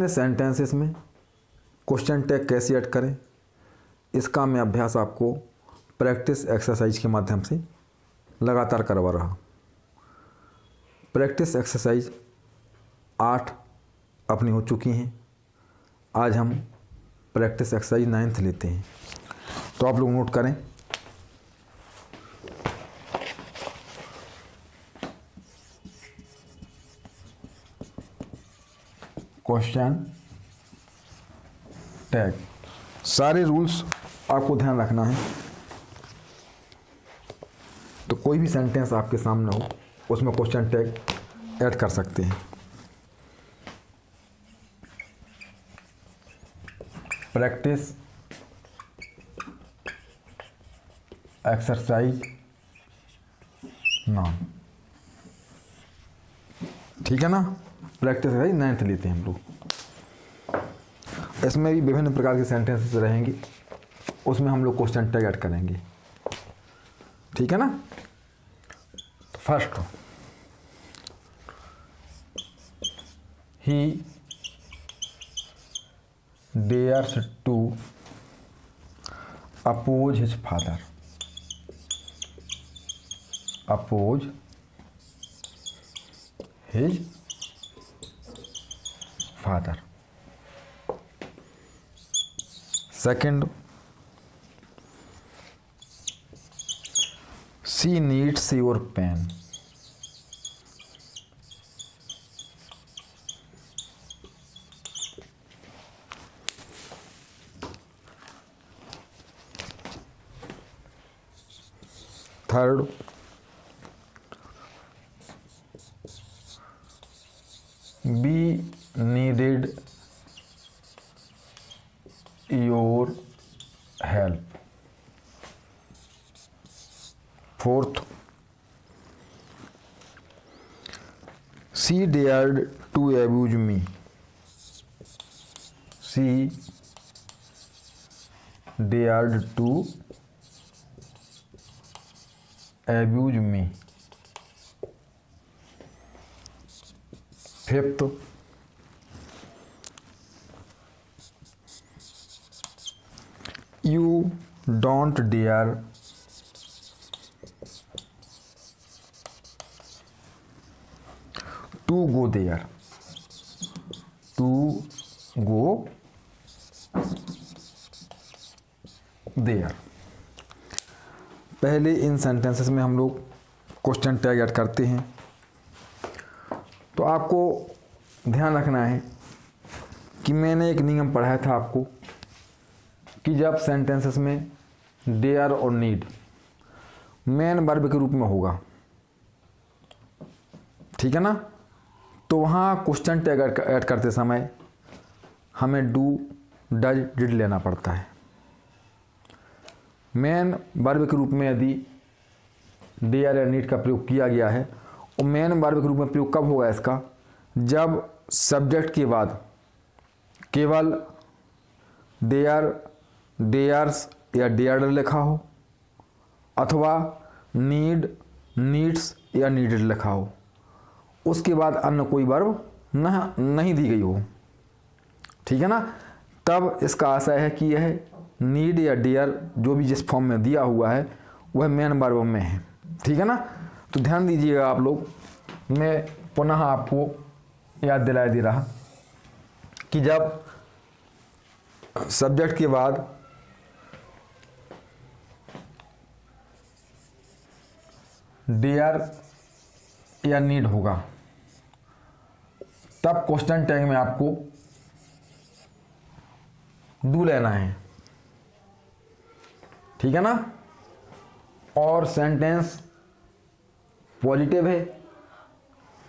Sentences में question tag कैसे add करें, इसका मैं अभ्यास आपको प्रैक्टिस एक्सरसाइज के माध्यम से लगातार करवा रहा। प्रैक्टिस एक्सरसाइज 8 अपनी हो चुकी हैं। आज हम प्रैक्टिस एक्सरसाइज 9th लेते हैं, तो आप लोग नोट करें। क्वेश्चन टैग, सारे रूल्स आपको ध्यान रखना है। तो कोई भी सेंटेंस आपके सामने हो उसमें क्वेश्चन टैग ऐड कर सकते हैं। प्रैक्टिस एक्सरसाइज 9, ठीक है ना। प्रैक्टिस एक्सरसाइज 9th लेते हैं हम लोग। इसमें भी विभिन्न प्रकार के सेंटेंसेस रहेंगे, उसमें हम लोग क्वेश्चन टैग ऐड करेंगे, ठीक है ना। तो first, he dares to oppose his father. Oppose his father. Second, she needs your pen. Third, we needed your help. Fourth, she dared to abuse me. She dared to abuse me. Fifth, you don't dare to go there. To go there. पहले इन sentences में हम लोग question tag add करते हैं। तो आपको ध्यान रखना है कि मैंने एक नियम पढ़ाया था आपको कि जब सेंटेंसेस में डेयर और नीड मेन वर्ब के रूप में होगा, ठीक है ना, तो वहाँ क्वेश्चन टैग ऐड करते समय हमें डू, डज, डिड लेना पड़ता है। मेन वर्ब के रूप में यदि डेयर या नीड का प्रयोग किया गया है, और मेन वर्ब के रूप में प्रयोग कब होगा इसका, जब सब्जेक्ट के बाद केवल डेयर, डेयर्स या डेयर्ड लिखा हो, अथवा नीड, नीड्स या नीडेड लिखा हो, उसके बाद अन्य कोई वर्ब नहीं दी गई हो, ठीक है ना। तब इसका आशय है कि यह नीड या डेयर जो भी जिस फॉर्म में दिया हुआ है वह मेन वर्ब में है, ठीक है ना। तो ध्यान दीजिएगा आप लोग। मैं पुनः आपको याद दिलाए दे रहा कि जब सब्जेक्ट के बाद डेयर या नीड होगा, तब क्वेश्चन टैग में आपको डू लेना है, ठीक है ना। और सेंटेंस पॉजिटिव है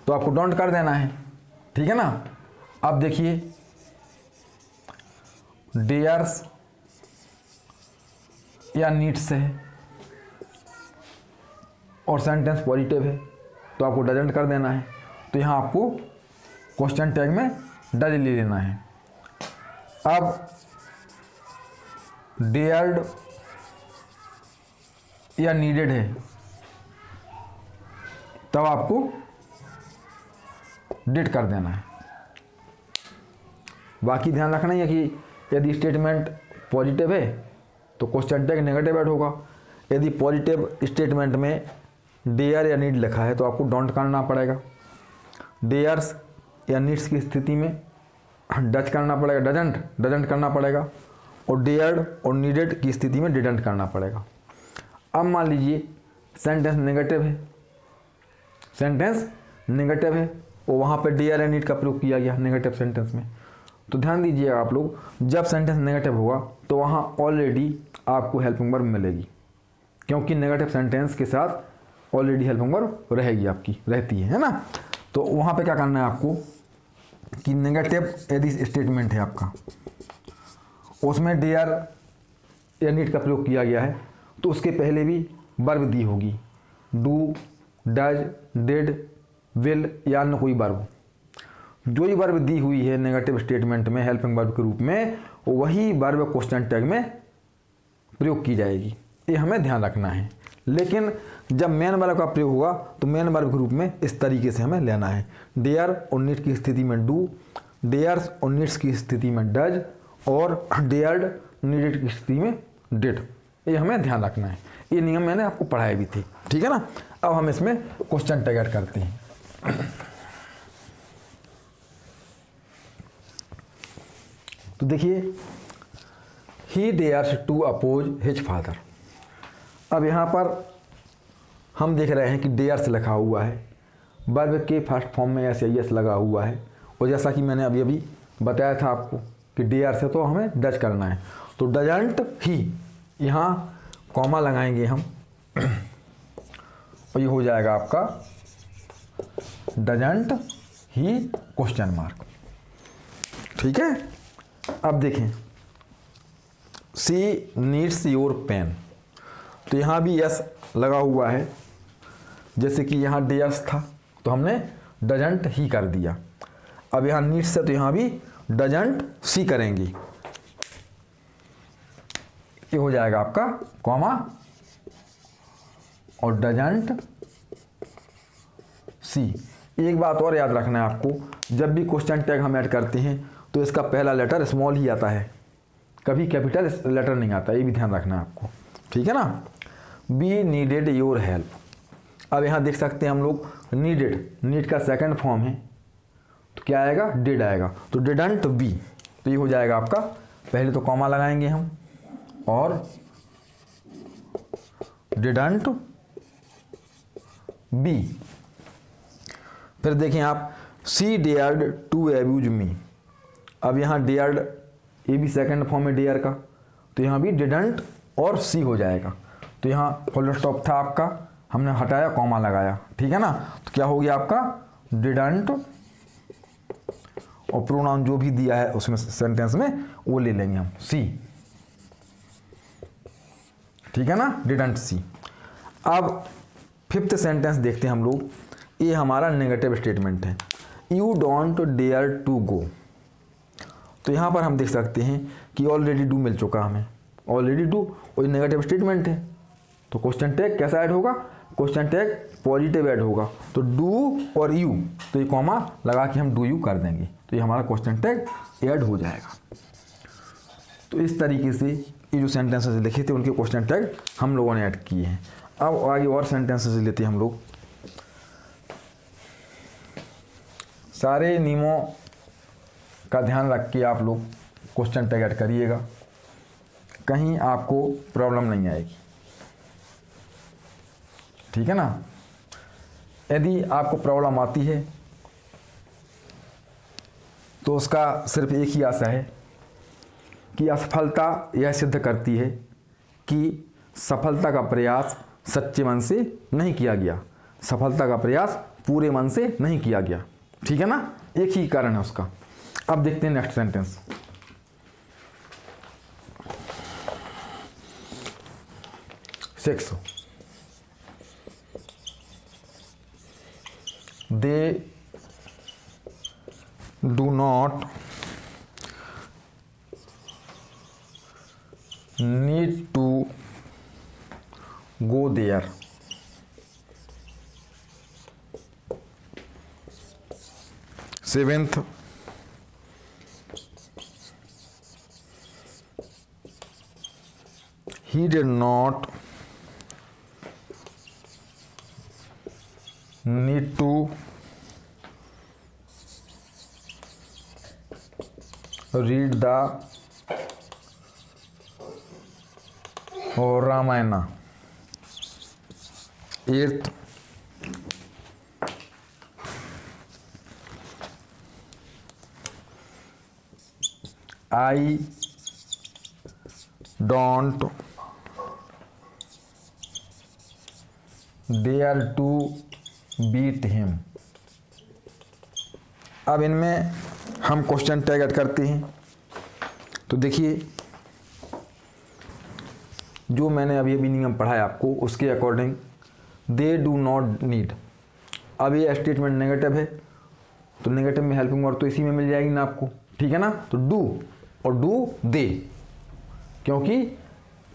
तो आपको डोंट कर देना है, ठीक है ना। अब देखिए, डेयर्स या नीड्स है और सेंटेंस पॉजिटिव है तो आपको डजंट कर देना है। तो यहाँ आपको क्वेश्चन टैग में डज ले लेना है। अब डेयर्ड या नीडेड है तब आपको डिड कर देना है। बाकी ध्यान रखना ही है कि यदि स्टेटमेंट पॉजिटिव है तो क्वेश्चन टैग नेगेटिव ऐड होगा। यदि पॉजिटिव स्टेटमेंट में डेयर या नीड लिखा है तो आपको डोंट करना पड़ेगा। डेयर्स या नीड्स की स्थिति में डच करना पड़ेगा, डजंट करना पड़ेगा, और डेयर्ड और नीडेड की स्थिति में डिडंट करना पड़ेगा। अब मान लीजिए सेंटेंस नेगेटिव है, और वहाँ पे डेयर या नीड का प्रयोग किया गया नेगेटिव सेंटेंस में, तो ध्यान दीजिएगा आप लोग, जब सेंटेंस नेगेटिव होगा तो वहाँ ऑलरेडी आपको हेल्पिंग वर्ब मिलेगी, क्योंकि नेगेटिव सेंटेंस के साथ ऑलरेडी हेल्पिंग वर्ब रहेगी आपकी, रहती है ना। तो वहाँ पे क्या करना है आपको कि नेगेटिव यदि स्टेटमेंट है आपका, उसमें डेयर या नीड का प्रयोग किया गया है, तो उसके पहले भी वर्ब दी होगी, डू, डज, डिड, विल या अन्य कोई वर्ब। जो ही वर्ब दी हुई है नेगेटिव स्टेटमेंट में हेल्पिंग वर्ब के रूप में, वही वर्ब क्वेश्चन टैग में प्रयोग की जाएगी, ये हमें ध्यान रखना है। लेकिन जब मेन वर्ब का प्रयोग होगा तो मेन वर्ब के रूप में इस तरीके से हमें लेना है, डेयर और नीड की स्थिति में डू, डेयर्स और नीड्स की स्थिति में डज, और डेयर्ड नीडेड की स्थिति में डिड। ये हमें ध्यान रखना है, ये नियम मैंने आपको पढ़ाए भी थे, ठीक है ना। अब हम इसमें क्वेश्चन टैग ऐड करते हैं। तो देखिए, he dares to oppose his father. अब यहाँ पर हम देख रहे हैं कि डेयर्स लिखा हुआ है, वर्ब के फर्स्ट फॉर्म में एस या एस लगा हुआ है, और जैसा कि मैंने अभी अभी बताया था आपको कि डेयर्स है तो हमें डज करना है, तो डजंट ही, यहाँ कॉमा लगाएंगे हम, और ये हो जाएगा आपका डजंट ही क्वेश्चन मार्क, ठीक है। अब देखें, सी नीड्स योर पेन, तो यहाँ भी यस लगा हुआ है, जैसे कि यहाँ डेयर्स था तो हमने डजंट ही कर दिया। अब यहाँ नीड्स है तो यहाँ भी डजंट सी करेंगे, ये हो जाएगा आपका कॉमा और डजंट सी। एक बात और याद रखना है आपको, जब भी क्वेश्चन टैग हम ऐड करते हैं तो इसका पहला लेटर स्मॉल ही आता है, कभी कैपिटल लेटर नहीं आता, ये भी ध्यान रखना है आपको, ठीक है ना। Be needed your help. अब यहाँ देख सकते हैं हम लोग नीडेड, नीड का सेकंड फॉर्म है तो क्या आएगा, डिड आएगा, तो डिडंट बी, तो ये हो जाएगा आपका, पहले तो कॉमा लगाएंगे हम और डिडंट बी। फिर देखें आप, सी डेयर्ड टू एब्यूज मी। अब यहाँ डेयर्ड, ये भी सेकंड फॉर्म है डेयर का, तो यहाँ भी डिडंट और सी हो जाएगा, तो यहाँ फुल स्टॉप था आपका, हमने हटाया कॉमा लगाया, ठीक है ना। तो क्या हो गया आपका डिडंट, और प्रोनाउन जो भी दिया है उसमें सेंटेंस में वो ले लेंगे हम, सी, ठीक है ना, डिडंट सी। अब फिफ्थ सेंटेंस देखते हैं हम लोग, ये हमारा नेगेटिव स्टेटमेंट है, you don't dare to go. तो यहाँ पर हम देख सकते हैं कि ऑलरेडी डू मिल चुका हमें, ऑलरेडी डू, और ये नेगेटिव स्टेटमेंट है, तो क्वेश्चन टैग कैसा ऐड होगा, क्वेश्चन टैग पॉजिटिव ऐड होगा, तो डू और यू, तो ये कॉमा लगा के हम डू यू कर देंगे, तो ये हमारा क्वेश्चन टैग ऐड हो जाएगा। तो इस तरीके से ये जो सेंटेंसेस लिखे थे उनके क्वेश्चन टैग हम लोगों ने ऐड किए हैं। अब आगे और सेंटेंसेस लेते हैं हम लोग। सारे नियमों का ध्यान रख के आप लोग क्वेश्चन टैग ऐड करिएगा, कहीं आपको प्रॉब्लम नहीं आएगी, ठीक है ना। यदि आपको प्रॉब्लम आती है तो उसका सिर्फ एक ही आशा है कि असफलता यह सिद्ध करती है कि सफलता का प्रयास सच्चे मन से नहीं किया गया, सफलता का प्रयास पूरे मन से नहीं किया गया, ठीक है ना, एक ही कारण है उसका। अब देखते हैं next sentence. Six, they do not need to go there. Seventh, he did not need to read the Ramayana. 8th, I don't dare to beat him. अब इनमें हम क्वेश्चन टैग ऐड करते हैं। तो देखिए, जो मैंने अभी नियम पढ़ाया आपको उसके according they do not need. अब ये स्टेटमेंट नेगेटिव है तो नेगेटिव में हेल्पिंग वर्ब तो इसी में मिल जाएगी ना आपको, ठीक है ना। तो डू और डू दे, क्योंकि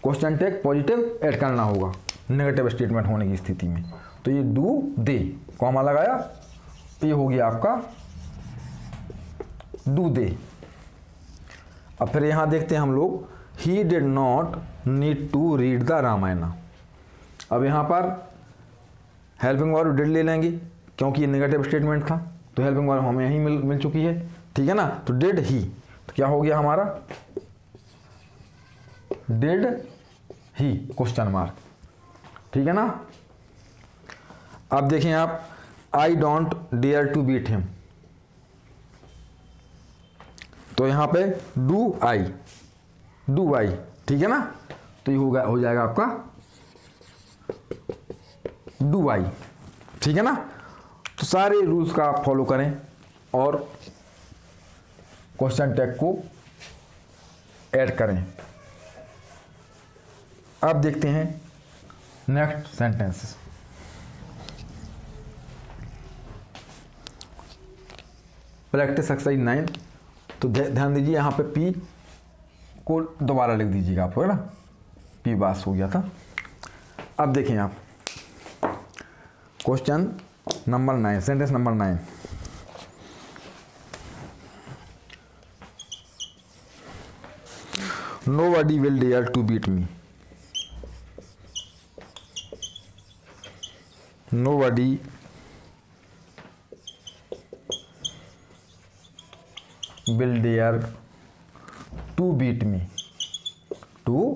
क्वेश्चन टैग पॉजिटिव ऐड करना होगा नेगेटिव स्टेटमेंट होने की स्थिति में। तो ये डू दे कॉमा लगाया, ये हो गया आपका डू दे। अब फिर यहाँ देखते हैं हम लोग, he did not need to read the Ramayana. अब यहाँ पर हेल्पिंग वर्ब डिड ले लेंगे क्योंकि ये नेगेटिव स्टेटमेंट था, तो हेल्पिंग वर्ब हमें यहीं मिल चुकी है, ठीक है ना। तो डिड ही, तो क्या हो गया हमारा डिड ही क्वेश्चन मार्क, ठीक है ना। अब देखें आप, I don't dare to beat him, तो यहाँ पे डू आई, ठीक है ना। तो ये हो जाएगा आपका डू आई, ठीक है ना। तो सारे रूल्स का आप फॉलो करें और क्वेश्चन टैग को ऐड करें। अब देखते हैं नेक्स्ट सेंटेंसेस। Practice exercise 9। तो ध्यान दीजिए, यहाँ पे पी को दोबारा लिख दीजिएगा आप, है ना, पी बास हो गया था। अब देखें आप question number 9, sentence number 9। Nobody will dare to beat me. Nobody will dare to beat me. To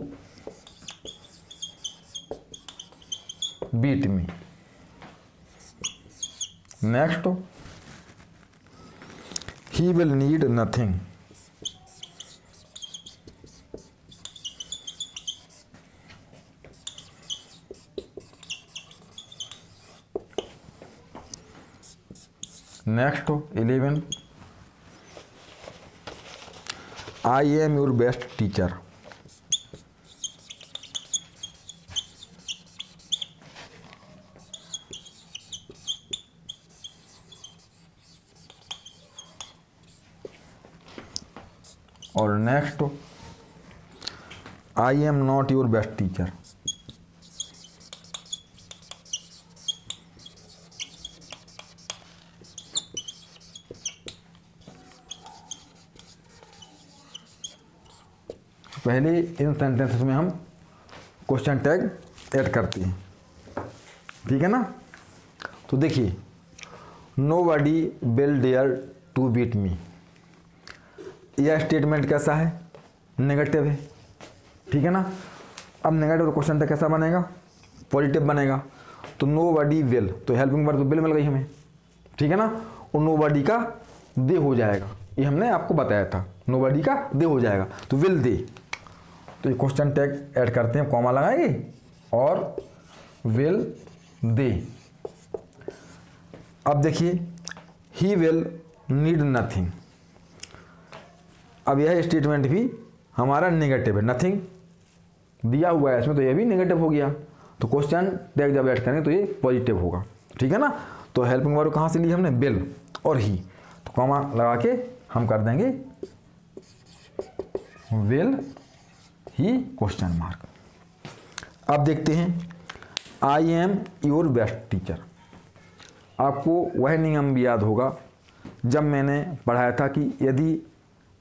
beat me. Next, he will need nothing. Next, 11, I am your best teacher. और next, I am not your best teacher. पहले इन sentences में हम question tag add करते हैं, ठीक है ना। तो देखिए, nobody will dare to beat me, यह स्टेटमेंट कैसा है, नेगेटिव है, ठीक है ना। अब नेगेटिव क्वेश्चन टैग कैसा बनेगा, पॉजिटिव बनेगा। तो नोबडी विल, तो हेल्पिंग वर्ब तो विल मिल गई हमें, ठीक है ना। और नोबडी का दे हो जाएगा, ये हमने आपको बताया था, नोबडी का दे हो जाएगा, तो विल दे। तो ये क्वेश्चन टैग ऐड करते हैं, कॉमा लगाएंगे और विल दे। अब देखिए, ही विल नीड नथिंग। अब यह स्टेटमेंट भी हमारा नेगेटिव है, नथिंग दिया हुआ है इसमें, तो यह भी नेगेटिव हो गया। तो क्वेश्चन टैग जब ऐड करेंगे तो ये पॉजिटिव होगा, ठीक है ना। तो हेल्पिंग वर्ब कहाँ से ली हमने, विल और ही, तो कॉमा लगा के हम कर देंगे विल ही क्वेश्चन मार्क। अब देखते हैं, I am your best teacher. आपको वह नियम भी याद होगा जब मैंने पढ़ाया था कि यदि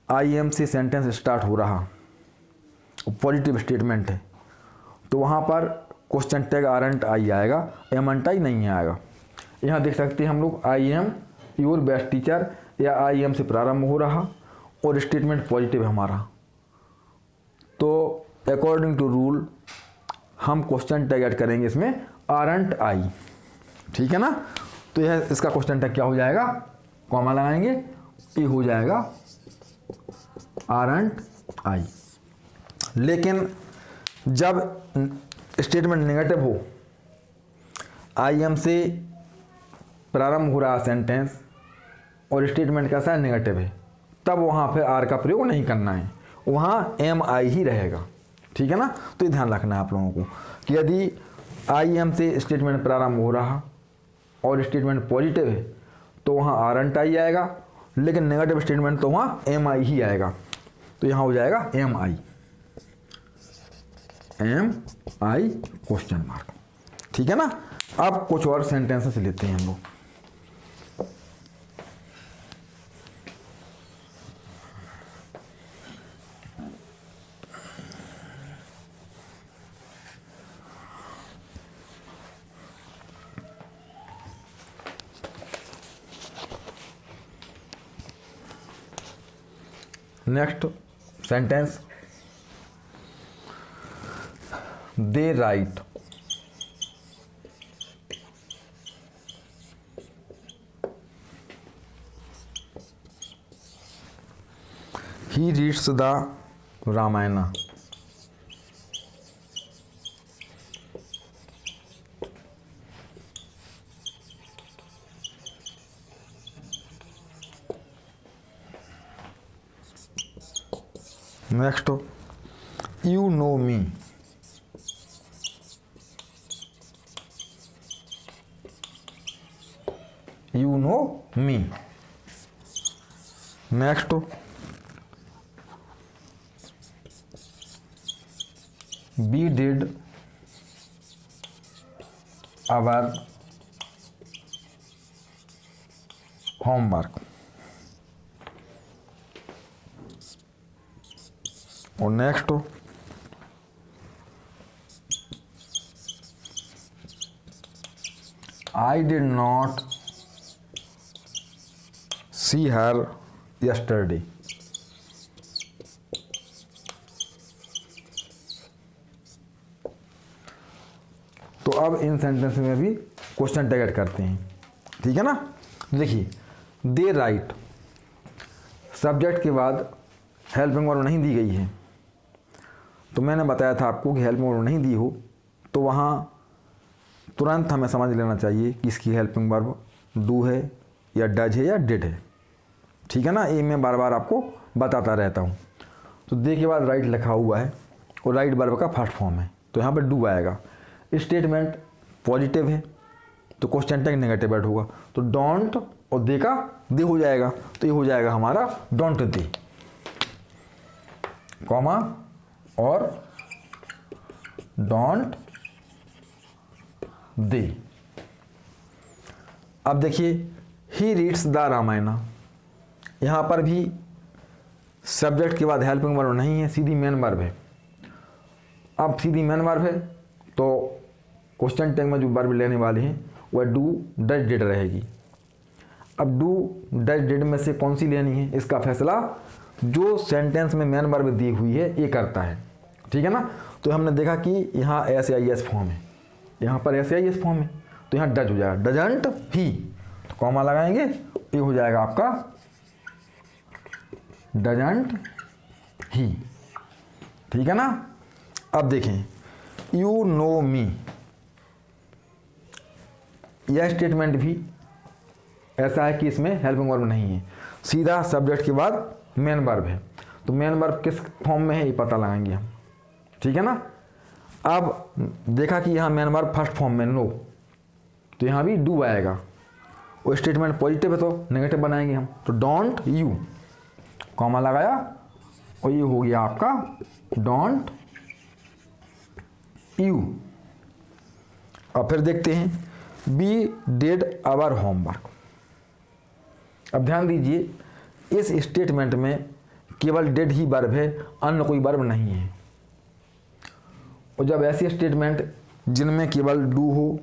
आई एम से सेंटेंस स्टार्ट हो रहा, पॉजिटिव स्टेटमेंट है, तो वहाँ पर क्वेश्चन टैग आरंट आई आएगा, एमंट आई नहीं आएगा। यहाँ देख सकते हैं हम लोग I am your best teacher या आई एम से प्रारंभ हो रहा और स्टेटमेंट पॉजिटिव है हमारा, तो अकॉर्डिंग टू रूल हम क्वेश्चन टैग ऐड करेंगे इसमें आरंट आई, ठीक है ना। तो यह इसका क्वेश्चन टैग क्या हो जाएगा, कॉमा लगाएंगे, ये हो जाएगा आरंट आई। लेकिन जब स्टेटमेंट नेगेटिव हो, आई एम से प्रारंभ हो रहा सेंटेंस और स्टेटमेंट कैसा है, नेगेटिव है, तब वहाँ पे आर का प्रयोग नहीं करना है, वहाँ एम आई ही रहेगा, ठीक है ना। तो ये ध्यान रखना है आप लोगों को कि यदि आई एम से स्टेटमेंट प्रारंभ हो रहा और स्टेटमेंट पॉजिटिव है तो वहाँ आरंट आई आएगा, लेकिन नेगेटिव स्टेटमेंट तो वहाँ एम आई ही आएगा, तो यहाँ हो जाएगा एम आई क्वेश्चन मार्क, ठीक है ना। अब कुछ और सेंटेंसेस लेते हैं हम लोग। Next sentence, they write he reads the Ramayan. Next, you know me. You know me. Next, we did our homework. और next, I did not see her yesterday. तो अब इन सेंटेंस में भी क्वेश्चन टैग ऐड करते हैं, ठीक है ना। देखिए, दे राइट सब्जेक्ट के बाद हेल्पिंग वर्ब नहीं दी गई है, तो मैंने बताया था आपको कि हेल्पिंग वर्ब नहीं दी हो तो वहाँ तुरंत हमें समझ लेना चाहिए कि इसकी हेल्पिंग वर्ब डू है या डज है या डिड है, ठीक है ना। ये मैं बार बार आपको बताता रहता हूँ। तो दे के बाद राइट लिखा हुआ है और राइट वर्ब का फर्स्ट फॉर्म है, तो यहाँ पर डू आएगा। स्टेटमेंट पॉजिटिव है तो क्वेश्चन टैग नेगेटिव ऐड होगा, तो डोंट और दे का दे हो जाएगा, तो ये हो जाएगा हमारा डोंट दे, कॉमा और डोंट दे। अब देखिए, ही रीड्स द रामायण, यहाँ पर भी सब्जेक्ट के बाद हेल्पिंग वर्ब नहीं है, सीधी मेन वर्ब है। अब सीधी मेन वर्ब है तो क्वेश्चन टैग में जो वर्ब लेने वाले हैं वह डू डज डिड रहेगी। अब डू डज डिड में से कौन सी लेनी है, इसका फैसला जो सेंटेंस में मेन वर्ब दी हुई है ये करता है, ठीक है ना। तो हमने देखा कि यहाँ एस आई एस फॉर्म है, यहाँ पर एस आई एस फॉर्म है, तो यहाँ डज हो जाएगा, डजंट ही, तो कॉमा लगाएंगे, ये हो जाएगा आपका डजंट ही, ठीक है ना। अब देखें, यू नो मी, यह स्टेटमेंट भी ऐसा है कि इसमें हेल्पिंग वर्ब नहीं है, सीधा सब्जेक्ट के बाद मेन वर्ब है, तो मेन वर्ब किस फॉर्म में है ये पता लगाएंगे हम, ठीक है ना। अब देखा कि यहाँ मेन वर्ब फर्स्ट फॉर्म में नो, तो यहाँ भी डू आएगा, और स्टेटमेंट पॉजिटिव है तो नेगेटिव बनाएंगे हम, तो डोंट यू, कॉमा लगाया और ये हो गया आपका डोंट यू। अब फिर देखते हैं, वी डिड आवर होमवर्क। अब ध्यान दीजिए, इस स्टेटमेंट में केवल डिड ही वर्ब है, अन्य कोई वर्ब नहीं है, और जब ऐसी स्टेटमेंट जिनमें केवल डू हो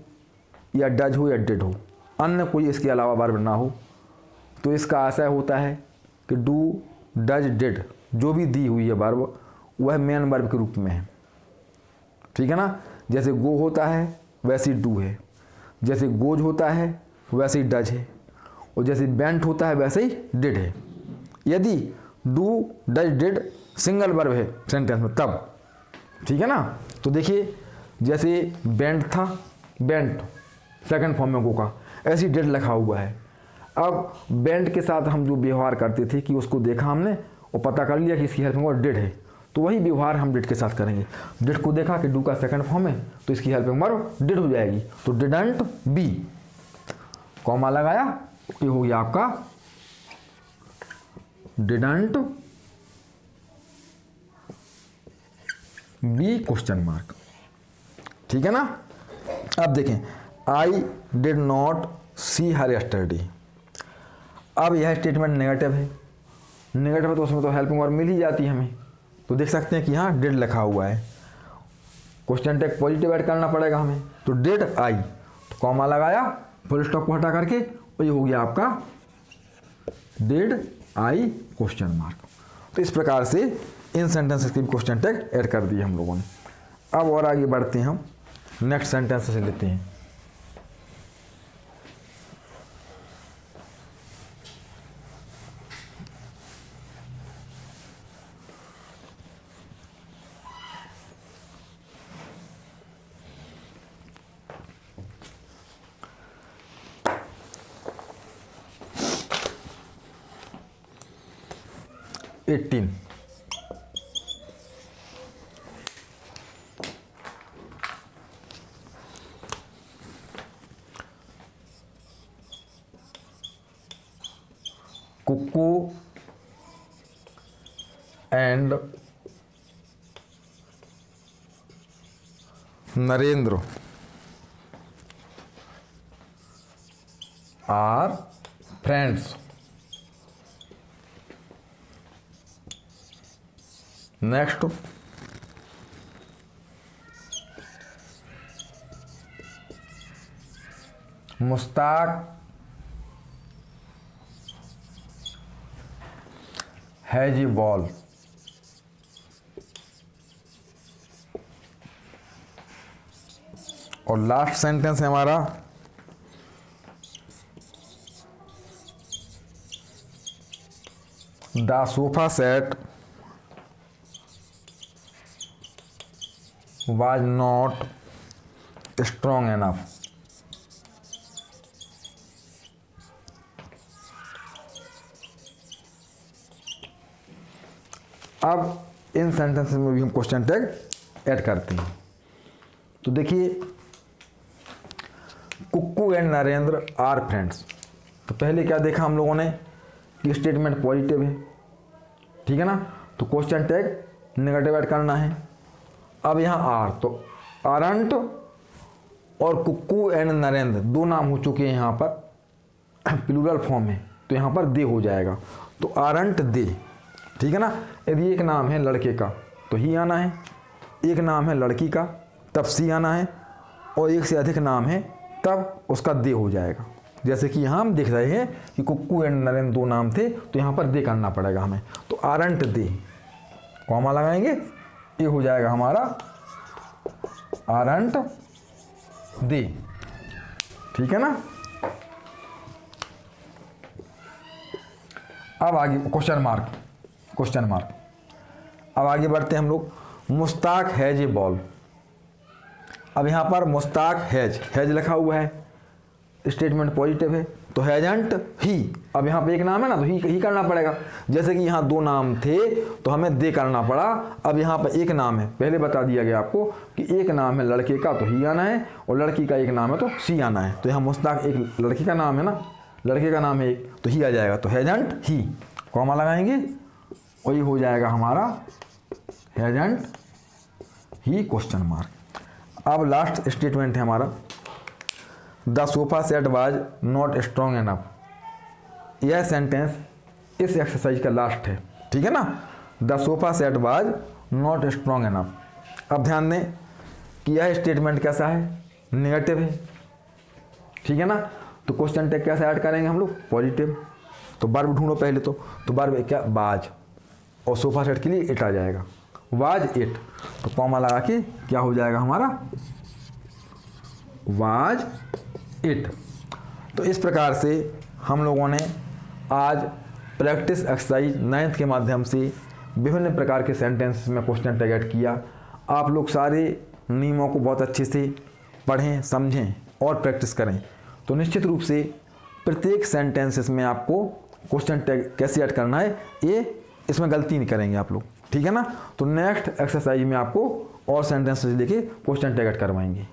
या डज हो या डिड हो, अन्य कोई इसके अलावा वर्ब ना हो, तो इसका आशय होता है कि डू डज डिड जो भी दी हुई है वर्ब वह मेन वर्ब के रूप में है। ठीक है ना, जैसे गो होता है वैसे ही डू है, जैसे गोज होता है वैसे ही डज है, और जैसे बेंट होता है वैसे ही डिड है। यदि do does did single verb है सेंटेंस में तब, ठीक है ना। तो देखिए जैसे बेंट था, बेंट सेकंड फॉर्म में गो का, ऐसी डिड लिखा हुआ है। अब बेंट के साथ हम जो व्यवहार करते थे कि उसको देखा हमने और पता कर लिया कि इसकी हेल्प में डिड है, तो वही व्यवहार हम डिड के साथ करेंगे। डिड को देखा कि डू का सेकंड फॉर्म है तो इसकी हेल्पिंग वर्ब डिड हो जाएगी, तो डिडंट बी, कॉमा लगाया, ये हो गया आपका डिडंट बी क्वेश्चन मार्क। ठीक है ना। अब देखें I did not see her yesterday. अब यह स्टेटमेंट नेगेटिव है, नेगेटिव है तो उसमें तो हेल्पिंग वर्ब मिल ही जाती है हमें, तो देख सकते हैं कि यहाँ डिड लिखा हुआ है, क्वेश्चन टैग पॉजिटिव ऐड करना पड़ेगा हमें, तो डिड आई, तो कॉमा लगाया, फुल स्टॉप को हटा करके, और ये हो गया आपका डिड आई क्वेश्चन मार्क। तो इस प्रकार से इन सेंटेंसेस के भी क्वेश्चन टैग ऐड कर दिए हम लोगों ने। अब और आगे बढ़ते हैं, हम नेक्स्ट सेंटेंस से लेते हैं। Eighteen, Kukku and Narendra are friends. Next, Mushtaq has a ball. और लास्ट सेंटेंस है हमारा the sofa set was not strong enough। अब इन सेंटेंसेस में भी हम क्वेश्चन टैग ऐड करते हैं। तो देखिए कुक्कू एंड नरेंद्र आर फ्रेंड्स, तो पहले क्या देखा हम लोगों ने कि स्टेटमेंट पॉजिटिव है, ठीक है ना, तो क्वेश्चन टैग नेगेटिव ऐड करना है। अब यहाँ आर, तो आरंट और कुक्कू एंड नरेंद्र दो नाम हो चुके हैं यहाँ पर प्लूरल फॉर्म में, तो यहाँ पर दे हो जाएगा, तो आरंट दे, ठीक है ना। यदि एक नाम है लड़के का तो ही आना है, एक नाम है लड़की का तब सी आना है, और एक से अधिक नाम है तब उसका दे हो जाएगा। जैसे कि यहाँ हम देख रहे हैं कि कुक्कू एंड नरेंद्र दो नाम थे तो यहाँ पर दे करना पड़ेगा हमें, तो आरंट दे, कॉमा लगाएंगे, ये हो जाएगा हमारा आरंट दे, ठीक है ना। अब आगे क्वेश्चन मार्क, क्वेश्चन मार्क। अब आगे बढ़ते हैं हम लोग, मुश्ताक हैज ए बॉल। अब यहाँ पर मुश्ताक हैज, हैज लिखा हुआ है, स्टेटमेंट पॉजिटिव है, तो हैजंट ही। अब यहाँ पे एक नाम है ना तो ही करना पड़ेगा। जैसे कि यहाँ दो नाम थे तो हमें दे करना पड़ा, अब यहाँ पर एक नाम है, पहले बता दिया गया आपको कि एक नाम है लड़के का तो ही आना है, और लड़की का एक नाम है तो सी आना है। तो यहाँ मुश्ताक एक लड़की का नाम है ना, लड़के का नाम है एक, तो ही आ जाएगा, तो हैजंट ही, कॉमा लगाएंगे, और ये हो जाएगा हमारा हैजंट ही क्वेश्चन मार्क। अब लास्ट स्टेटमेंट है हमारा, the sofa set was not strong enough. यह सेंटेंस इस एक्सरसाइज का लास्ट है, ठीक है ना। The sofa set was not strong enough. अब ध्यान दें किया है स्टेटमेंट कैसा है, नेगेटिव है, ठीक है ना। तो क्वेश्चन टैग कैसे ऐड करेंगे हम लोग, पॉजिटिव। तो वर्ब ढूंढो पहले तो वर्ब क्या, वाज, और सोफा सेट के लिए इट आ जाएगा, वाज इट। तो कॉमा लगा के क्या हो जाएगा हमारा, वाज इट। तो इस प्रकार से हम लोगों ने आज प्रैक्टिस एक्सरसाइज 9th के माध्यम से विभिन्न प्रकार के सेंटेंसेस में क्वेश्चन टैग ऐड किया। आप लोग सारे नियमों को बहुत अच्छे से पढ़ें, समझें और प्रैक्टिस करें। तो निश्चित रूप से प्रत्येक सेंटेंसेस में आपको क्वेश्चन टैग कैसे ऐड करना है, ये इसमें गलती नहीं करेंगे आप लोग, ठीक है ना। तो नेक्स्ट एक्सरसाइज में आपको और सेंटेंसेस लेके क्वेश्चन टैग ऐड करवाएंगे।